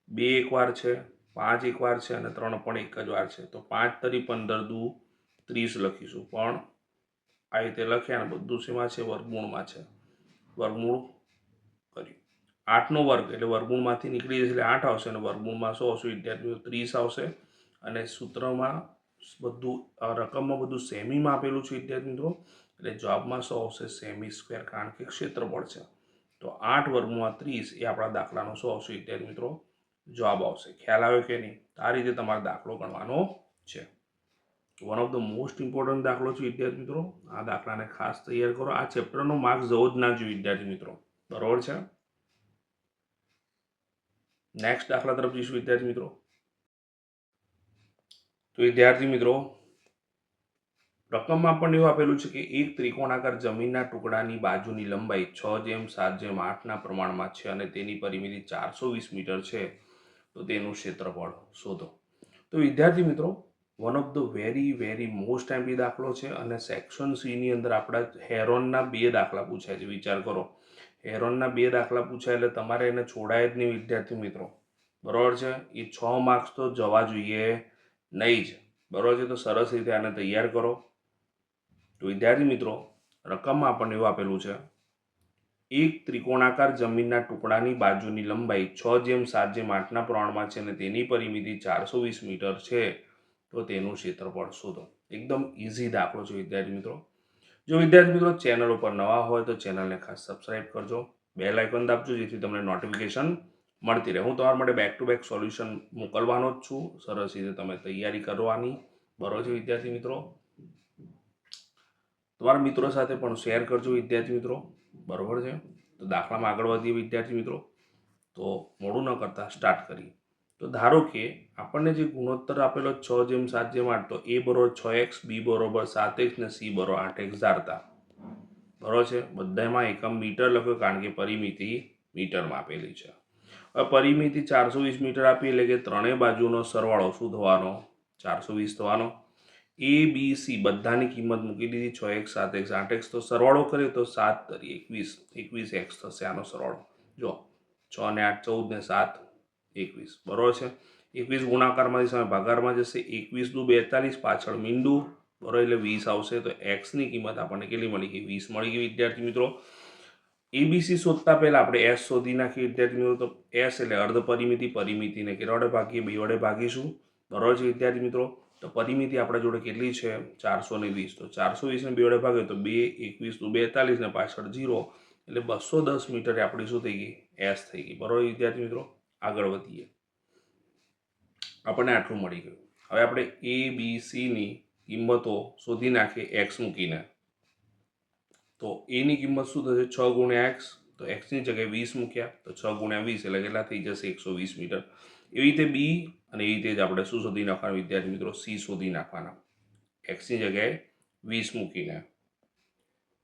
2 એક વાર છે, 5 એક વાર છે અને 3 પણ એક જ વાર છે. તો 5 તરી 15 દુ 30 લખીશું, પણ આ રીતે લખ્યા અને બધું શેમાં છે વર્ગમૂળમાં છે. વર્ગમૂળ કર્યું. 8 નો વર્ગ એટલે વર્ગમૂળમાંથી નીકળી જશે એટલે 8 આવશે, અને વર્ગમૂળમાં શું આવશે વિદ્યાર્થીઓ 30 આવશે. અને સૂત્રમાં બધું રકમમાં બધું સેમીમાં આપેલું છે વિદ્યાર્થી મિત્રો, એટલે જવાબમાં શું આવશે સેમી સ્ક્વેર, કારણ કે ક્ષેત્રફળ છે. તો 8 વર્ગમાં 30 એ આપણા દાખલાનો શું આવશે વિદ્યાર્થી મિત્રો જવાબ આવશે. ખ્યાલ આવ્યો કે નહીં? આ રીતે તમારે દાખલો ગણવાનો છે. One of the most important દાખલો છે વિદ્યાર્થી મિત્રો. આ દાખલાને ખાસ તૈયાર કરો. આ ચેપ્ટરનો માર્ક્સ જવો જ ના જોઈએ વિદ્યાર્થી મિત્રો. બરોબર છે. નેક્સ્ટ દાખલા તરફ જઈશું વિદ્યાર્થી મિત્રો. તો વિદ્યાર્થી મિત્રો રકમમાં પણ એવું આપેલું છે કે એક ત્રિકોણાકાર જમીનના ટુકડાની બાજુની લંબાઈ 6:7:8 પ્રમાણમાં છે અને તેની પરિમિતિ 420 મીટર છે. તો તેનું ક્ષેત્રફળ શોધો. તો વિદ્યાર્થી મિત્રો one of the very most MP દાખલો છે, અને સેક્શન સી ની અંદર આપણા હેરોનના 2 દાખલા પૂછાય છે. વિચાર કરો, હેરોનના 2 દાખલા પૂછાય એટલે તમારે એને છોડાય જ નહીં વિદ્યાર્થી મિત્રો. બરોબર છે. એ 6 માર્ક્સ તો જવા જોઈએ નહીં જ. બરોબર છે. તો સરસ રીતે આને તૈયાર કરો. તો વિદ્યાર્થી મિત્રો રકમમાં આપણને એવું આપેલું છે, એક ત્રિકોણાકાર જમીનના ટુકડાની બાજુની લંબાઈ 6:7:8 પ્રમાણમાં છે અને તેની પરિમિતિ 420 મીટર છે. તો તેનું ક્ષેત્રફળ શોધો. એકદમ ઇઝી દાખલો છે વિદ્યાર્થી મિત્રો. જો વિદ્યાર્થી મિત્રો ચેનલ ઉપર નવા હોય તો ચેનલને ખાસ સબસ્ક્રાઇબ કરજો, બેલ આઇકોન દાબજો જેથી તમને નોટિફિકેશન મળતી રહે. હું તમારા માટે બેક ટુ બેક સોલ્યુશન મોકલવાનો જ છું, સરસ રીતે તમે તૈયારી કરવાની. બરોબર છે વિદ્યાર્થી મિત્રો. તમારા મિત્રો સાથે પણ શેર કરજો વિદ્યાર્થી મિત્રો. બરોબર છે. તો દાખલામાં આગળ વધીએ વિદ્યાર્થી મિત્રો. તો મોડું ન કરતા સ્ટાર્ટ કરીએ. તો ધારો કે આપણને જે ગુણોત્તર આપેલો 6:7:8, તો a બરોબર 6x, b બરોબર 7x ને c બરોબર 8x ધારતા. બરોબર છે. બધામાં એકમ મીટર લખ્યો કારણ કે પરિમિતિ મીટરમાં આપેલી છે. હવે પરિમિતિ 420 મીટર આપી એટલે કે ત્રણેય બાજુનો સરવાળો શું થવાનો? 420 થવાનો. a b c બધાની કિંમત મૂકી દીધી, 6x 7x 8x. તો સરવાળો કરીએ તો 7 તરી 21x થશે આનો સરવાળો. જો 6 ને 8 14 ને 7 21. બરોબર છે. 21 ગુણાકારમાંથી સામે ભાગાકારમાં જશે, 21 દુ 42, પાછળ મીંડું, બરોબર, એટલે 20 આવશે. તો x ની કિંમત આપણને કેટલી મળી ગઈ? 20 મળી ગઈ વિદ્યાર્થી મિત્રો. એબીસી શોધતા પહેલા આપણે એસ શોધી નાખીએ વિદ્યાર્થી મિત્રો. તો એસ એટલે અર્ધ પરિમિતિ, પરિમિતિને કેટલા વડે ભાગીએ? 2 વડે ભાગીશું. બરોબર છે વિદ્યાર્થી મિત્રો. તો પરિમિતિ આપણા જોડે કેટલી છે? 420. તો 420 ને 2 વડે ભાગે તો 2, 21 દુ 42 ને પાછળ 0 એટલે 210 મીટરે આપણી શું થઈ ગઈ? એસ થઈ ગઈ. બરોબર વિદ્યાર્થી મિત્રો. આગળ વધીએ. આપણને આટલું મળી ગયું. હવે આપણે એ બી સી ની કિંમતો શોધી નાખીએ એક્સ મૂકીને. તો એની કિંમત શું થશે? 6 ગુણ્યા એક્સ. તો એક્સની જગ્યાએ 20 મૂક્યા તો 6 ગુણ્યા 20 એટલે કેટલા થઈ જશે? 120 મીટર. એવી રીતે બી અને એવી રીતે જ આપણે શું શોધી નાખવાના વિદ્યાર્થી મિત્રો? સી શોધી નાખવાના એક્સની જગ્યાએ 20 મૂકીને.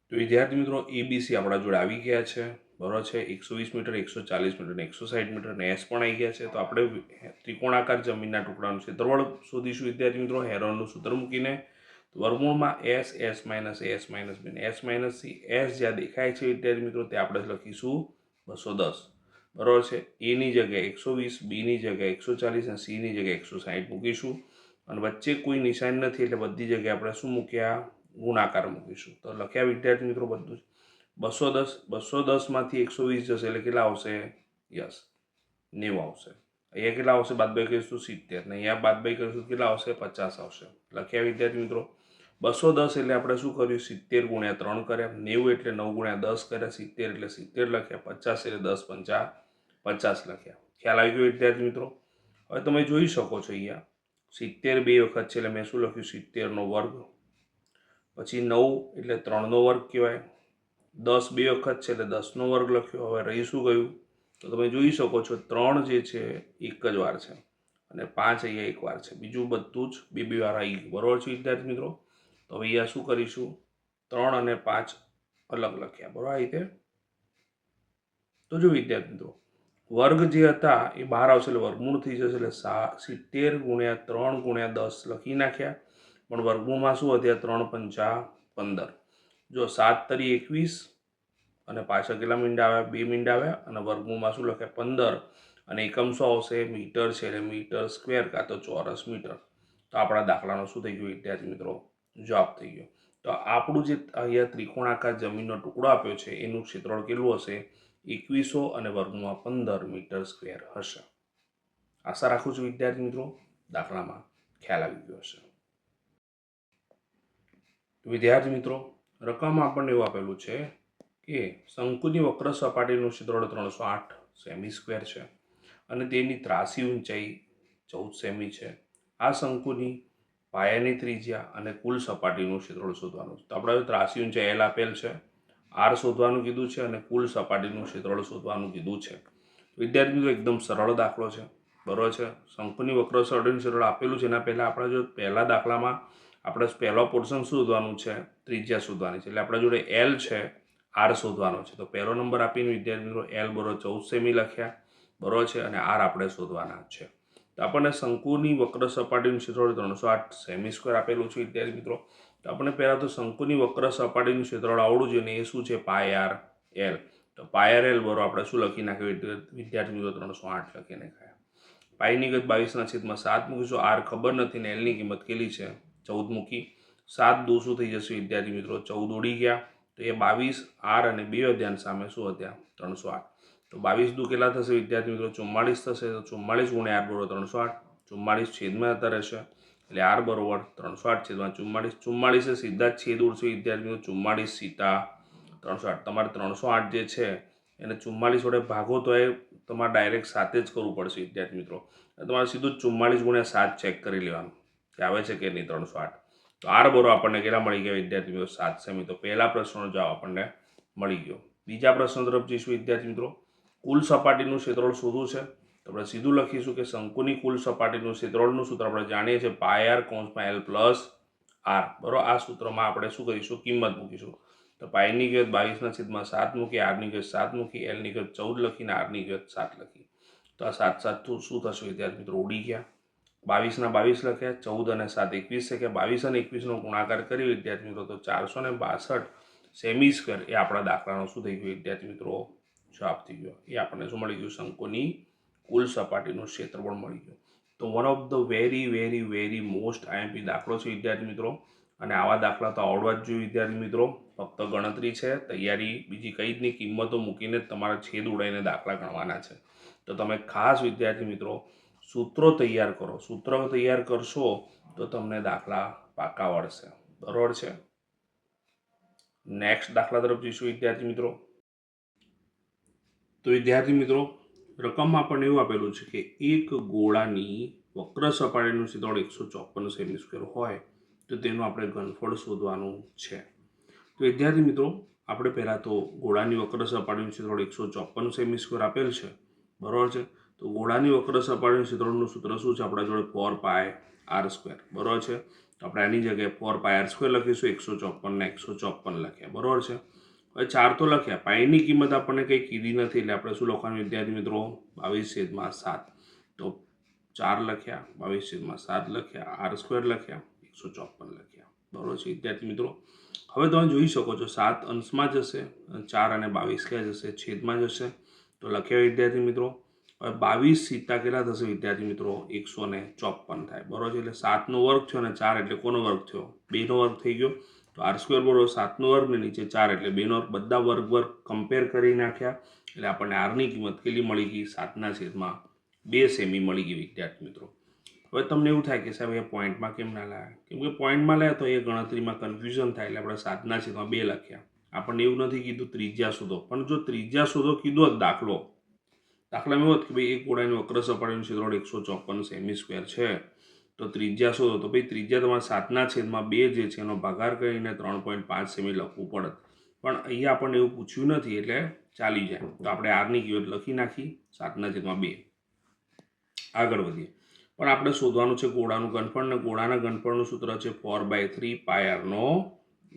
તો વિદ્યાર્થી મિત્રો એબીસી આપણા જોડે આવી ગયા છે. બરોબર છે. 120 મીટર, 140 મીટર ને 160 મીટર ને એસ પણ આવી ગયા છે. તો આપણે ત્રિકોણાકાર જમીનના ટુકડાનું ક્ષેત્રફળ શોધીશું વિદ્યાર્થી મિત્રો હેરોનનું સૂત્ર મૂકીને. વર્ગમૂળમાં એસ, એસ માઇનસ એ, એસ માઇનસ બી, એસ માઇનસ સી. એસ જ્યાં દેખાય છે વિદ્યાર્થી મિત્રો તે આપણે લખીશું 210. બરોબર છે. એની જગ્યાએ 120, બીની જગ્યાએ 140 અને સીની જગ્યાએ 160 મૂકીશું. અને વચ્ચે કોઈ નિશાન નથી એટલે બધી જગ્યાએ આપણે શું મૂક્યા? ગુણાકાર મૂકીશું. તો લખ્યા વિદ્યાર્થી મિત્રો બધું જ. 210, 210માંથી 120 જશે એટલે કેટલા આવશે? યસ, 90 આવશે. અહીંયા કેટલા આવશે? બાદબાકી કરીશું 70 ને અહીંયા બાદબાકી કરીશું કેટલા આવશે? 50 આવશે. લખ્યા વિદ્યાર્થી મિત્રો. 210 એટલે આપણે શું કર્યું? 70 ગુણ્યા 3 કર્યા, 90 એટલે 9 ગુણ્યા 10 કર્યા, 70 એટલે 70 લખ્યા, 50 એટલે 10 પંચા 50 લખ્યા. ખ્યાલ આવી ગયો વિદ્યાર્થી મિત્રો. હવે તમે જોઈ શકો છો અહીંયા 70 બે વખત છે એટલે મેં શું લખ્યું? 70નો વર્ગ. પછી 9 એટલે 3નો વર્ગ કહેવાય. 10 બે વખત છે એટલે 10નો વર્ગ લખ્યો. હવે રહી શું ગયું? તો તમે જોઈ શકો છો 3 જે છે એક જ વાર છે અને 5 અહીંયા એક વાર છે. બીજું બધું જ બે બે વાર આવી ગયું. બરોબર છે વિદ્યાર્થી મિત્રો. તો હવે અહીંયા શું કરીશું? 3 અને 5 અલગ લખ્યા. બરોબર આ રીતે. તો જો વિદ્યાર્થી મિત્રો વર્ગ જે હતા એ બહાર આવશે એટલે વર્ગમૂળ થઈ જશે એટલે 70 ગુણ્યા 3 ગુણ્યા 10 લખી નાખ્યા. પણ વર્ગમૂળમાં શું વધ્યા? 3 પંચા 15. જો 7 તરી 21 અને પાછળ કેટલા મીંડા આવ્યા? 2 મીંડા આવ્યા. અને વર્ગમૂળમાં શું લખ્યા? 15. અને એકમ શું આવશે? મીટર છે એટલે મીટર સ્ક્વેર કાં તો ચોરસ મીટર. તો આપણા દાખલાનો શું થઈ ગયો વિદ્યાર્થી મિત્રો? જવાબ થઈ ગયો. તો આપણું જે અહીંયા ત્રિકોણાકાર જમીનનો ટુકડો આપ્યો છે એનું ક્ષેત્રફળ કેટલું હશે? 2100 અને વર્ગમૂળમાં 15 મીટર સ્ક્વેર હશે. આશા રાખું છું વિદ્યાર્થી મિત્રો દાખલામાં ખ્યાલ આવી ગયો હશે. વિદ્યાર્થી મિત્રો રકમમાં આપણને એવું આપેલું છે કે શંકુની વક્ર સપાટીનું ક્ષેત્રફળ 308 સેમી સ્ક્વેર છે અને તેની ત્રાસી ઊંચાઈ 14 સેમી છે. આ શંકુની પાયાની ત્રિજ્યા અને કુલ સપાટીનું ક્ષેત્રફળ શોધવાનું છે. તો આપણે ત્રાસી ઊંચાઈ L આપેલ છે, R શોધવાનું કીધું છે અને કુલ સપાટીનું ક્ષેત્રફળ શોધવાનું કીધું છે. વિદ્યાર્થી મિત્રો એકદમ સરળ દાખલો છે. બરોબર છે. શંકુની વક્ર સપાટીનું ક્ષેત્રફળ આપેલું છે એના પહેલાં આપણે જો પહેલા દાખલામાં આપણે પહેલો પોર્શન શોધવાનું છે, ત્રિજ્યા શોધવાની છે. એટલે આપણા જોડે L છે, R શોધવાનો છે. તો પહેલો નંબર આપીને વિદ્યાર્થી મિત્રો L બરોબર 14 સેમી લખ્યા. બરોબર છે. અને R આપણે શોધવાના છે. તો આપણને શંકુની વક્ર સપાટીનું ક્ષેત્રફળ 308 સેમી સ્ક્વેર આપેલું છે વિદ્યાર્થી મિત્રો. તો આપણે પહેલાં તો શંકુની વક્ર સપાટીનું ક્ષેત્રફળ આવડવું જોઈએ ને એ શું છે? Pi R L. તો પાય આર એલ બરોબર આપણે શું લખી નાખ્યું વિદ્યાર્થી મિત્રો? 308 લખી નાખ્યા. પાઈની કિંમત 22/7 મૂકીશું. આર ખબર નથી ને એલની કિંમત કેટલી છે? 14 મૂકી. 7 દો શું થઈ જશે વિદ્યાર્થી મિત્રો? 14 ઉડી ગયા. તો એ 22 આર અને 2 અધ્યાન સામે શું હતા? 308. તો 22 દુ કેટલા થશે વિદ્યાર્થી મિત્રો? 44 થશે. તો 44 ગુણ્યા આર બરોબર 308. 44 છેદમાં જતા રહેશે. એટલે આર બરોબર 308/44. 44 સીધા જ છેદ ઉડશે વિદ્યાર્થી મિત્રો. 44 સીતા 308. તમારે 308 જે છે એને 44 વડે ભાગો તો એ તમારે ડાયરેક્ટ સાથે જ કરવું પડશે વિદ્યાર્થી મિત્રો. તમારે સીધું 44 × 7 ચેક કરી લેવાનું કે આવે છે કે નહીં 308. તો આર બરોબર આપણને કેટલા મળી ગયા વિદ્યાર્થી મિત્રો? 7 સેમી. તો પહેલા પ્રશ્નનો જવાબ આપણને મળી ગયો. બીજા પ્રશ્ન તરફ જઈશું વિદ્યાર્થી મિત્રો. કુલ સપાટીનું ક્ષેત્રફળ શોધવું છે. તો આપણે સીધું લખીશું કે શંકુની કુલ સપાટીનું ક્ષેત્રફળનું સૂત્ર આપણે જાણીએ છીએ πr કૌંસમાં l + r. બરોબર, આ સૂત્રમાં આપણે શું કરીશું? કિંમત મૂકીશું. તો પાઈની કિંમત 22/7 મૂકી, આરની કિંમત 7 મૂકી, એલની કિંમત 14 લખીને આરની કિંમત 7 લખી. તો આ 7 શું થશે વિદ્યાર્થી મિત્રો? ઉડી ગયા. 22 ના 22 લખ્યા, 14 અને 7 21 છે કે 22 અને 21 નો ગુણાકાર કરી વિદ્યાર્થી મિત્રો તો 462 સેમી સ્ક્વેર એ આપણા દાખલાનો શું થઈ ગયો વિદ્યાર્થી મિત્રો? જવાબ થઈ ગયો. એ આપણને શું મળી ગયું? શંકુની કુલ સપાટીનું ક્ષેત્રફળ મળી ગયું. તો one of the very most IMP દાખલો છે વિદ્યાર્થી મિત્રો. અને આવા દાખલા તો આવડવા જ જોઈએ વિદ્યાર્થી મિત્રો. ફક્ત ગણતરી છે, તૈયારી બીજી કઈ જ નહીં, કિંમતો મૂકીને તમારા છેદ ઉડાઈને દાખલા ગણવાના છે. તો તમે ખાસ વિદ્યાર્થી મિત્રો સૂત્રો તૈયાર કરો. સૂત્રો તૈયાર કરશો તો તમને દાખલા પાકા આવડશે. બરોબર છે. નેક્સ્ટ દાખલા તરફ જઈશું વિદ્યાર્થી મિત્રો. તો વિદ્યાર્થી મિત્રો રકમમાં આપણને એવું આપેલું છે કે એક ગોળાની વક્ર સપાટીનું ક્ષેત્રફળ 154 સેમી સ્ક્વેર હોય તો તેનું આપણે ઘનફળ શોધવાનું છે. તો વિદ્યાર્થી મિત્રો આપણે પહેલાં તો ગોળાની વક્ર સપાટીનું ક્ષેત્રફળ 154 સેમી સ્ક્વેર આપેલ છે. બરાબર છે. તો ગોળાની વક્ર સપાટીનું ક્ષેત્રફળનું સૂત્ર શું છે આપણા જોડે? 4πr². બરાબર છે. તો આપણે આની જગ્યાએ 4πr² લખીશું. 154 ને 154 લખ્યા. બરાબર છે. હવે 4 તો લખ્યા, પાઈની કિંમત આપણને કંઈ કીધી નથી એટલે આપણે શું લખવાનું વિદ્યાર્થી મિત્રો? 22/7. તો 4 લખ્યા, 22/7 લખ્યા, r² લખ્યા, 154 લખ્યા. બરાબર છે વિદ્યાર્થી મિત્રો. હવે તમે જોઈ શકો છો 7 અંશમાં જશે, 4 અને 22 ક્યાં જશે? છેદમાં જશે. તો લખ્યા વિદ્યાર્થી મિત્રો. હવે 22 સીતા કેટલા થશે વિદ્યાર્થી મિત્રો? 154 થાય. બરાબર છે. એટલે 7 નો વર્ગ થયો અને 4 એટલે કોનો વર્ગ થયો? 2 નો વર્ગ થઈ ગયો. તો r² બરોબર 7 નો વર્ગ ને નીચે 4 એટલે 2 નો વર્ગ. બધા વર્ગ કમ્પેર કરી નાખ્યા એટલે આપણને આરની કિંમત કેટલી મળી ગઈ? 7/2 સેમી મળી ગઈ વિદ્યાર્થી મિત્રો. હવે તમને એવું થાય કે સાહેબ એ પોઈન્ટમાં કેમ ના લાવ્યા? કેમ કે પોઈન્ટમાં લાવ્યા તો એ ગણતરીમાં કન્ફ્યુઝન થાય એટલે આપણે 7/2 લખ્યા. આપણને એવું નથી કીધું ત્રિજ્યા શોધો. પણ જો ત્રિજ્યા શોધો કીધો જ દાખલામાં એવું હતું કે ભાઈ એક ગોળાની વક્ર સપાટીનું ક્ષેત્રફળ 154 સેમી સ્ક્વેર છે તો ત્રિજ્યા શોધો. તો ભાઈ ત્રિજ્યા તમારે 7/2 જે છે એનો ભાગાકાર કરીને 3.5 સેમી લખવું પડે. પણ અહીંયા આપણને એવું પૂછ્યું નથી એટલે ચાલી જાય. તો આપણે આરની કિંમત લખી નાખી 7/2. આગળ વધીએ. પણ આપણે શોધવાનું છે ગોળાનું ઘનફળ ને ગોળાના ઘનફળનું સૂત્ર છે 4/3 πr નો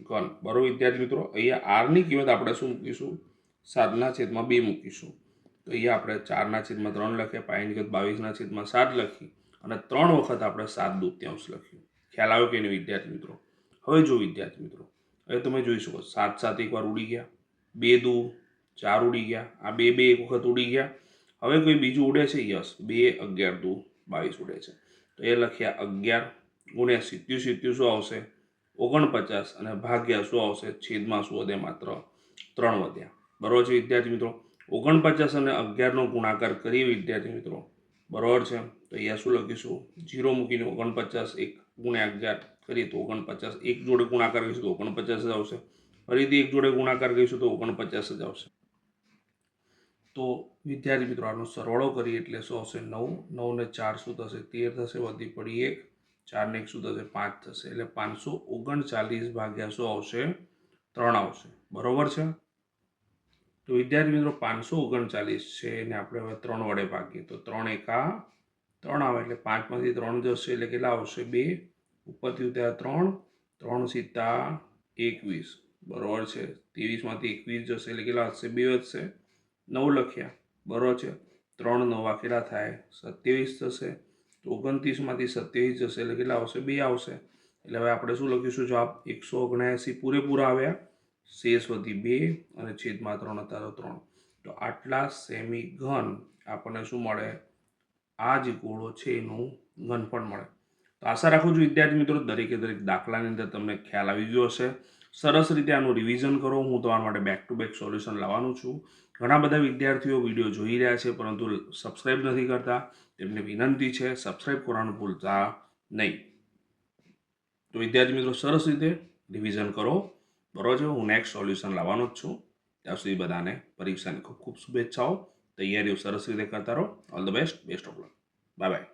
ઘન. બરોબર વિદ્યાર્થી મિત્રો. અહીંયા આરની કિંમત આપણે શું મૂકીશું? 7/2 મૂકીશું. તો અહીંયા આપણે 4/3 લખ્યા, પાઈની કિંમત 22/7 લખી અને 3 વખત આપણે 7/2 લખ્યું. ખ્યાલ આવ્યો કે નહીં વિદ્યાર્થી મિત્રો? હવે જો વિદ્યાર્થી મિત્રો હવે તમે જોઈ શકો 7 એકવાર ઉડી ગયા, 2 × 2 4 ઉડી ગયા, આ 2 એક વખત ઉડી ગયા. હવે કોઈ બીજું ઉડે છે? યસ, 2 11 × 2 22 ઉડે છે. તો એ લખ્યા 11 × 77 શું આવશે? 49 અને ભાગ્યા શું આવશે? છેદમાં શું વધે? માત્ર 3 વધ્યા. બરોબર છે વિદ્યાર્થી મિત્રો. 49 અને 11 નો ગુણાકાર કરીએ વિદ્યાર્થી મિત્રો. બરોબર છે. તો અહીંયા શું લખીશું? 0 મૂકીને 49 1 × 11 કરીએ તો 49. એક જોડે ગુણાકાર કરીશું તો 49 જ આવશે. ફરીથી એક જોડે ગુણાકાર કરીશું તો 49 જ આવશે. તો વિદ્યાર્થી મિત્રો આનો સરવાળો કરીએ એટલે શું આવશે? 9. 9 ને 4 શું થશે? 13 થશે. વધી પડી 1. 4 ને 1 શું થશે? 5 થશે. એટલે 539 ભાગ્યા શું આવશે? 3 આવશે. બરોબર છે. તો વિદ્યાર્થી મિત્રો 539 છે એને આપણે હવે 3 વડે ભાગીએ તો 3 એકા 3 આવે એટલે 5માંથી 3 જશે એટલે કેટલા આવશે? 2. ઉપરથી ઉતાર્યા 3. 3 સીતા 21. બરોબર છે. 23માંથી 21 જશે એટલે કેટલા વધશે? 2 વધશે. 9 લખ્યા. બરોબર છે. 3 9 કેટલા થાય? 27 થશે. તો 29માંથી 27 જશે એટલે કેટલા આવશે? 2 આવશે. એટલે હવે આપણે શું લખીશું? જવાબ 179 પૂરેપૂરા આવ્યા. શેષ વધી 2 અને છેદમાં 3 હતા તો 3. તો આટલા સેમી ઘન આપણને શું મળે? આ જે ગોળો છે એનું ઘનફળ મળે. તો આશા રાખું છું વિદ્યાર્થી મિત્રો દરેકે દરેક દાખલાની અંદર તમને ખ્યાલ આવી ગયો હશે. સરસ રીતે આનું રિવિઝન કરો. હું તમારા માટે બેક ટુ બેક સોલ્યુશન લાવવાનું છું. ઘણા બધા વિદ્યાર્થીઓ વિડીયો જોઈ રહ્યા છે પરંતુ સબસ્ક્રાઈબ નથી કરતા. તેમને વિનંતી છે સબસ્ક્રાઈબ કરવાનું ભૂલતા નહીં. તો વિદ્યાર્થી મિત્રો સરસ રીતે રિવિઝન કરો, બરાબર છે. હું નેક્સ્ટ સોલ્યુશન લાવવાનો જ છું. ત્યાં સુધી બધાને પરીક્ષાની ખૂબ ખૂબ શુભેચ્છાઓ. તૈયારીઓ સરસ રીતે કરતા રહો. All the best of luck. Bye bye.